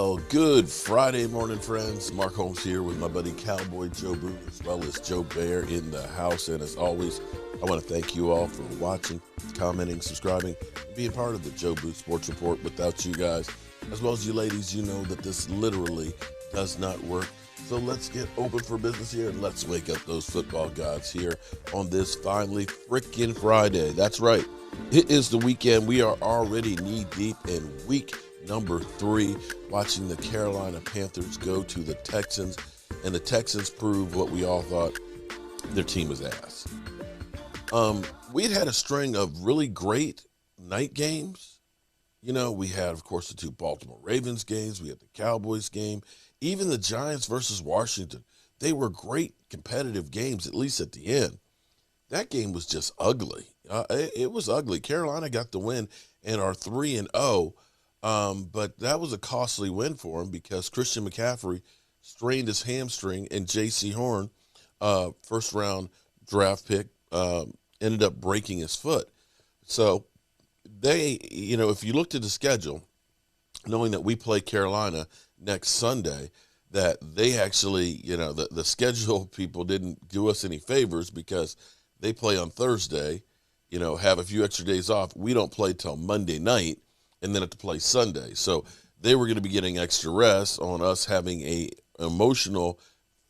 Well, good Friday morning, friends. Mark Holmes here with my buddy Cowboy Joe Boone, as well as Joe Bear in the house. And as always, I want to thank you all for watching, commenting, subscribing, and being part of the Joe Boone Sports Report. Without you guys, as well as you ladies, you know that this literally does not work. So let's get open for business here and let's wake up those football gods here on this finally freaking Friday. That's right. It is the weekend. We are already knee-deep in week number 3, watching the Carolina Panthers go to the Texans, and the Texans prove what we all thought: their team was ass. We'd had a string of really great night games. You know, we had, of course, the 2 Baltimore Ravens games. We had the Cowboys game. Even the Giants versus Washington. They were great competitive games, at least at the end. That game was just ugly. It was ugly. Carolina got the win and are 3-0. But that was a costly win for him because Christian McCaffrey strained his hamstring, and J.C. Horn, first-round draft pick, ended up breaking his foot. So they, if you looked at the schedule, knowing that we play Carolina next Sunday, that they actually, the schedule people didn't do us any favors because they play on Thursday, have a few extra days off. We don't play till Monday night and then have to play Sunday. So they were going to be getting extra rest on us having a emotional,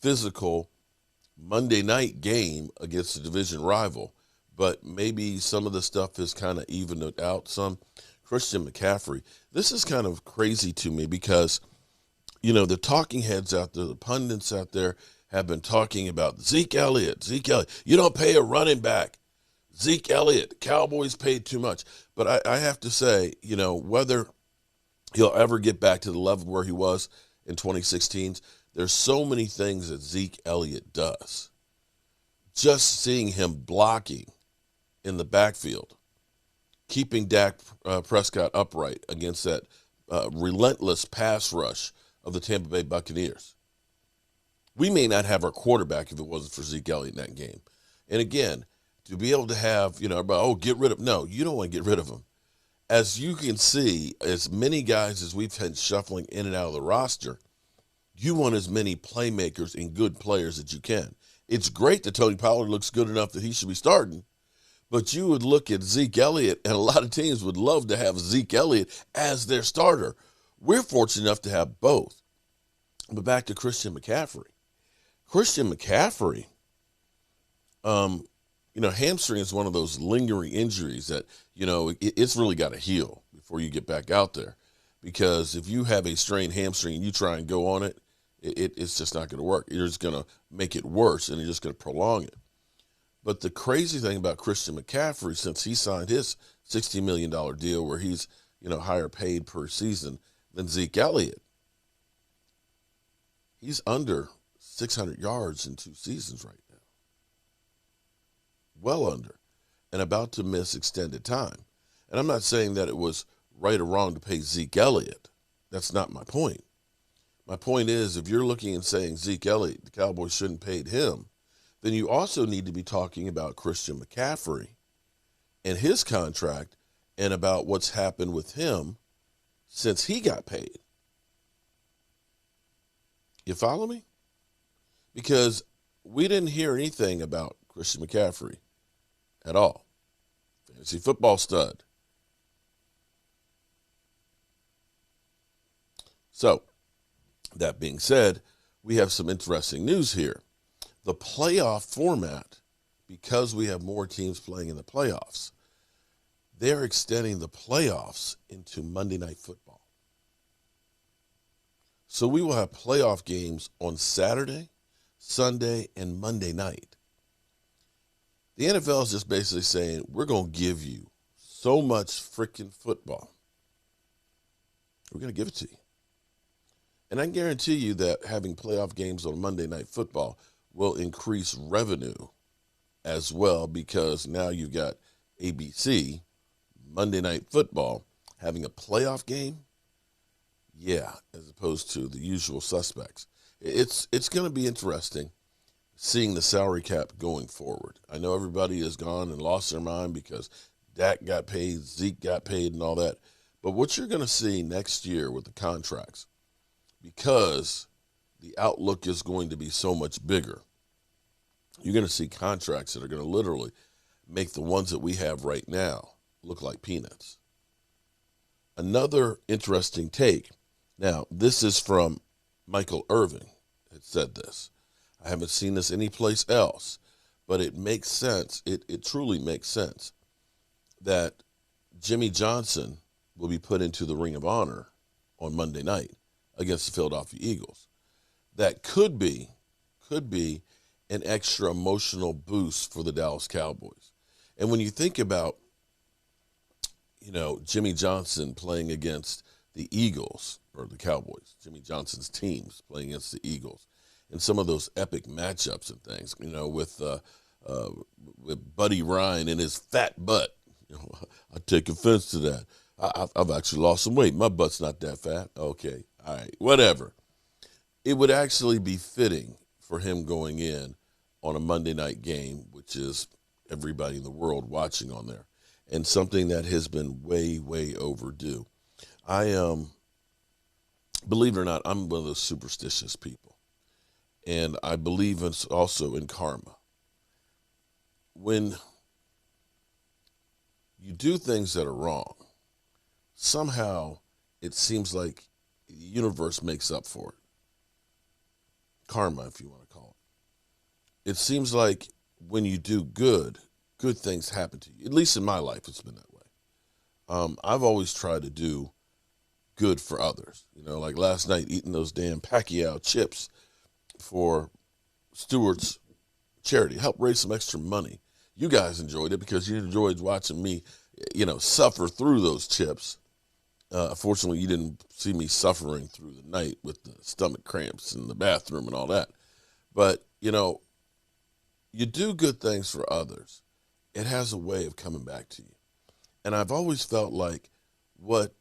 physical Monday night game against a division rival. But maybe some of the stuff has kind of evened it out some. Christian McCaffrey, this is kind of crazy to me because, the talking heads out there, the pundits out there have been talking about Zeke Elliott. You don't pay a running back. Zeke Elliott, the Cowboys paid too much. But I have to say, whether he'll ever get back to the level where he was in 2016, there's so many things that Zeke Elliott does. Just seeing him blocking in the backfield, keeping Dak Prescott upright against that relentless pass rush of the Tampa Bay Buccaneers. We may not have our quarterback if it wasn't for Zeke Elliott in that game. And again, to be able to have, get rid of – no, you don't want to get rid of him. As you can see, as many guys as we've had shuffling in and out of the roster, you want as many playmakers and good players that you can. It's great that Tony Pollard looks good enough that he should be starting, but you would look at Zeke Elliott, and a lot of teams would love to have Zeke Elliott as their starter. We're fortunate enough to have both. But back to Christian McCaffrey. Christian McCaffrey, hamstring is one of those lingering injuries that, it's really got to heal before you get back out there. Because if you have a strained hamstring and you try and go on it, it's just not going to work. You're just going to make it worse, and you're just going to prolong it. But the crazy thing about Christian McCaffrey, since he signed his $60 million deal where he's, higher paid per season than Zeke Elliott, he's under 600 yards in 2 seasons right now. Well under. And about to miss extended time. And I'm not saying that it was right or wrong to pay Zeke Elliott. That's not my point. My point is, if you're looking and saying Zeke Elliott, the Cowboys shouldn't have paid him, then you also need to be talking about Christian McCaffrey and his contract and about what's happened with him since he got paid. You follow me? Because we didn't hear anything about Christian McCaffrey at all. Fantasy football stud. So, that being said, we have some interesting news here. The playoff format, because we have more teams playing in the playoffs, they're extending the playoffs into Monday Night Football. So we will have playoff games on Saturday, Sunday, and Monday night. The NFL is just basically saying, we're going to give you so much freaking football. We're going to give it to you. And I can guarantee you that having playoff games on Monday Night Football will increase revenue as well, because now you've got ABC, Monday Night Football, having a playoff game. Yeah, as opposed to the usual suspects. It's going to be interesting seeing the salary cap going forward. I know everybody has gone and lost their mind because Dak got paid, Zeke got paid, and all that. But what you're going to see next year with the contracts because the outlook is going to be so much bigger. You're going to see contracts that are going to literally make the ones that we have right now look like peanuts. Another interesting take. Now, this is from Michael Irvin that said this. I haven't seen this anyplace else, but it makes sense. It truly makes sense that Jimmy Johnson will be put into the Ring of Honor on Monday night against the Philadelphia Eagles. That could be an extra emotional boost for the Dallas Cowboys. And when you think about, Jimmy Johnson playing against the Eagles, or the Cowboys, Jimmy Johnson's teams playing against the Eagles, and some of those epic matchups and things, with Buddy Ryan and his fat butt. I take offense to that. I've actually lost some weight. My butt's not that fat. Okay, all right, whatever. It would actually be fitting for him going in on a Monday night game, which is everybody in the world watching on there, and something that has been way, way overdue. Believe it or not, I'm one of those superstitious people, and I believe also in karma. When you do things that are wrong, somehow it seems like the universe makes up for it. Karma, if you want to call it. It seems like when you do good things happen to you. At least in my life, it's been that way. I've always tried to do good for others. Like last night, eating those damn Pacquiao chips for Stewart's charity. Helped raise some extra money. You guys enjoyed it because you enjoyed watching me, suffer through those chips. Fortunately, you didn't see me suffering through the night with the stomach cramps in the bathroom and all that. But, you do good things for others. It has a way of coming back to you. And I've always felt like what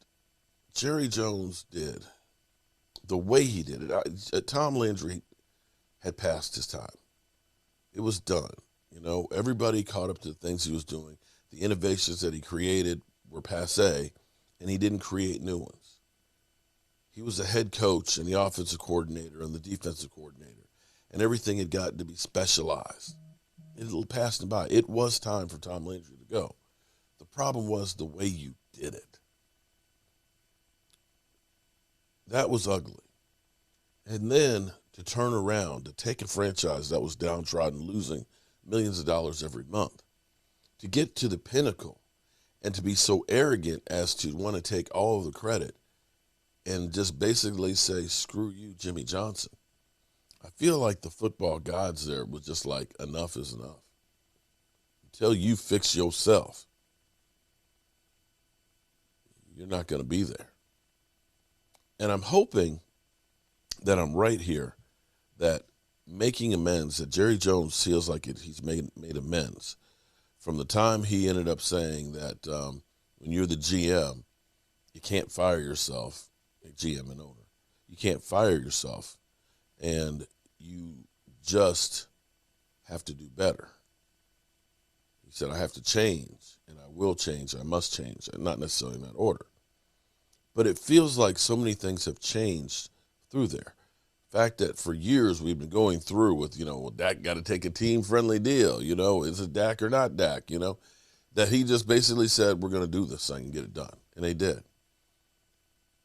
Jerry Jones did, the way he did it, Tom Landry had passed his time. It was done. Everybody caught up to the things he was doing. The innovations that he created were passé, and he didn't create new ones. He was the head coach and the offensive coordinator and the defensive coordinator, and everything had gotten to be specialized. It passed him by. It was time for Tom Landry to go. The problem was the way you did it. That was ugly. And then to turn around, to take a franchise that was downtrodden, losing millions of dollars every month, to get to the pinnacle and to be so arrogant as to want to take all of the credit and just basically say, screw you, Jimmy Johnson. I feel like the football gods there was just like, enough is enough. Until you fix yourself, you're not going to be there. And I'm hoping that I'm right here, that making amends, that Jerry Jones feels like he's made amends from the time he ended up saying that when you're the GM, you can't fire yourself, GM and owner. You can't fire yourself, and you just have to do better. He said, I have to change, and I will change, I must change, and not necessarily in that order. But it feels like so many things have changed through there. The fact that for years we've been going through with, well, Dak got to take a team-friendly deal, is it Dak or not Dak, that he just basically said, we're going to do this thing and get it done, and they did.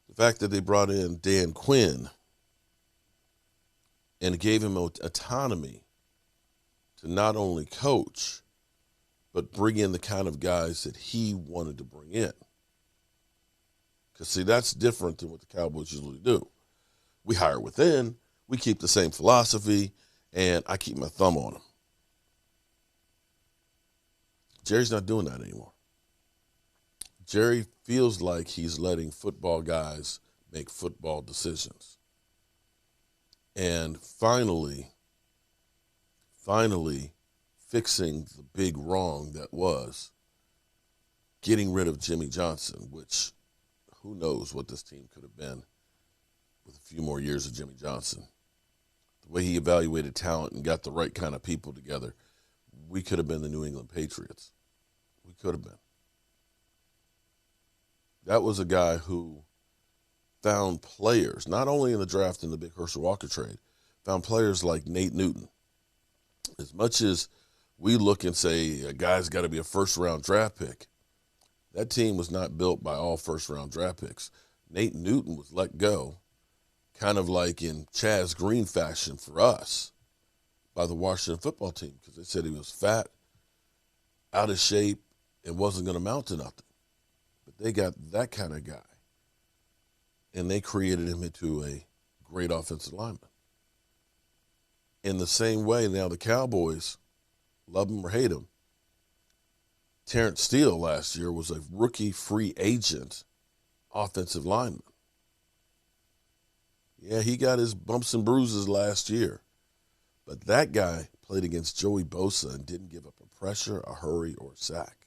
The fact that they brought in Dan Quinn and gave him autonomy to not only coach, but bring in the kind of guys that he wanted to bring in. Because, see, that's different than what the Cowboys usually do. We hire within, we keep the same philosophy, and I keep my thumb on them. Jerry's not doing that anymore. Jerry feels like he's letting football guys make football decisions. And finally fixing the big wrong that was getting rid of Jimmy Johnson, which who knows what this team could have been with a few more years of Jimmy Johnson. The way he evaluated talent and got the right kind of people together, we could have been the New England Patriots. We could have been. That was a guy who found players, not only in the draft in the big Herschel Walker trade, found players like Nate Newton. As much as we look and say a guy's got to be a first-round draft pick, that team was not built by all first-round draft picks. Nate Newton was let go, kind of like in Chaz Green fashion for us, by the Washington football team, because they said he was fat, out of shape, and wasn't going to amount to nothing. But they got that kind of guy, and they created him into a great offensive lineman. In the same way, now the Cowboys, love him or hate him, Terrence Steele last year was a rookie free agent offensive lineman. Yeah, he got his bumps and bruises last year. But that guy played against Joey Bosa and didn't give up a pressure, a hurry, or a sack.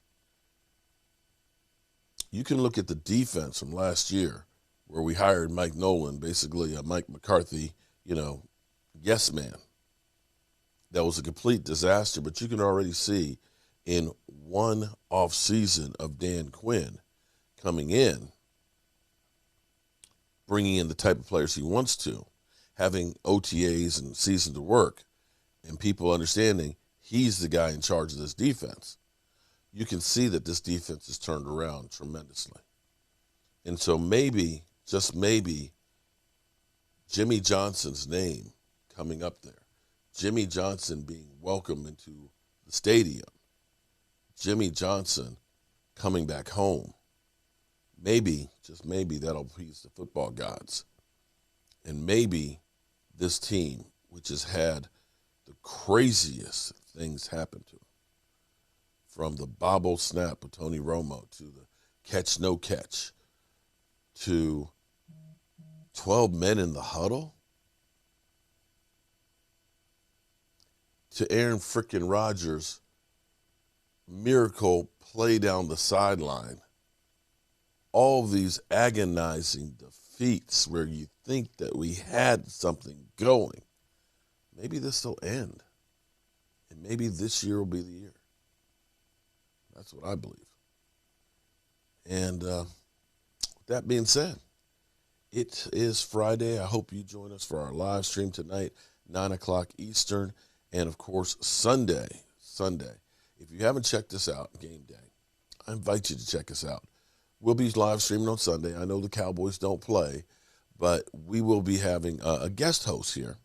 You can look at the defense from last year where we hired Mike Nolan, basically a Mike McCarthy, yes man. That was a complete disaster, but you can already see in one off season of Dan Quinn coming in, bringing in the type of players he wants to, having OTAs and season to work, and people understanding he's the guy in charge of this defense. You can see that this defense has turned around tremendously. And so maybe, just maybe, Jimmy Johnson's name coming up there, Jimmy Johnson being welcomed into the stadium, Jimmy Johnson coming back home, maybe, just maybe, that'll please the football gods. And maybe this team, which has had the craziest things happen to them, from the bobble snap of Tony Romo to the catch, no catch, to 12 men in the huddle, to Aaron frickin' Rodgers' miracle play down the sideline. All of these agonizing defeats where you think that we had something going. Maybe this will end. And maybe this year will be the year. That's what I believe. And with that being said, it is Friday. I hope you join us for our live stream tonight, 9 o'clock Eastern. And, of course, Sunday. If you haven't checked us out, game day, I invite you to check us out. We'll be live streaming on Sunday. I know the Cowboys don't play, but we will be having a guest host here,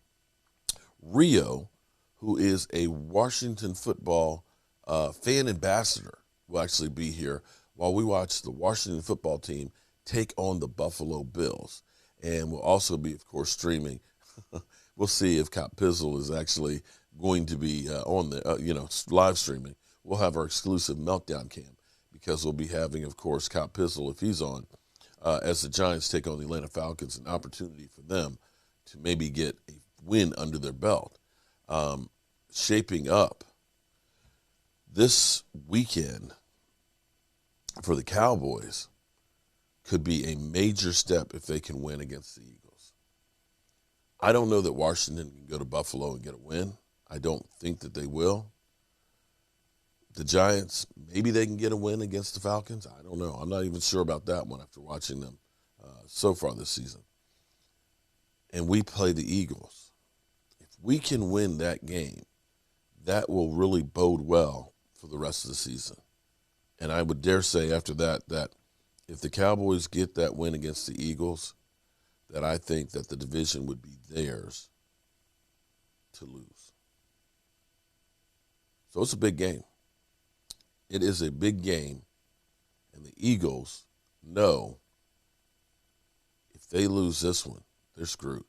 Rio, who is a Washington football fan ambassador, will actually be here while we watch the Washington football team take on the Buffalo Bills. And we'll also be, of course, streaming. We'll see if Cop Pizzle is actually going to be on the, live streaming. We'll have our exclusive meltdown cam because we'll be having, of course, Cop Pizzle, if he's on, as the Giants take on the Atlanta Falcons, an opportunity for them to maybe get a win under their belt. Shaping up this weekend for the Cowboys could be a major step if they can win against the Eagles. I don't know that Washington can go to Buffalo and get a win. I don't think that they will. The Giants, maybe they can get a win against the Falcons. I don't know. I'm not even sure about that one after watching them so far this season. And we play the Eagles. If we can win that game, that will really bode well for the rest of the season. And I would dare say after that, that if the Cowboys get that win against the Eagles, that I think that the division would be theirs to lose. So it's a big game. It is a big game, and the Eagles know if they lose this one, they're screwed.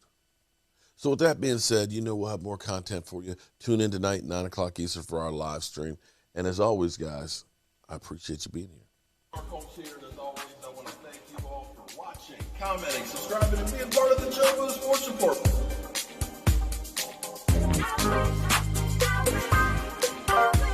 So with that being said, we'll have more content for you. Tune in tonight, 9 o'clock Eastern, for our live stream. And as always, guys, I appreciate you being here. Mark Holmes here, and as always, I want to thank you all for watching, commenting, subscribing, and being part of the Joe Boo Sports Report.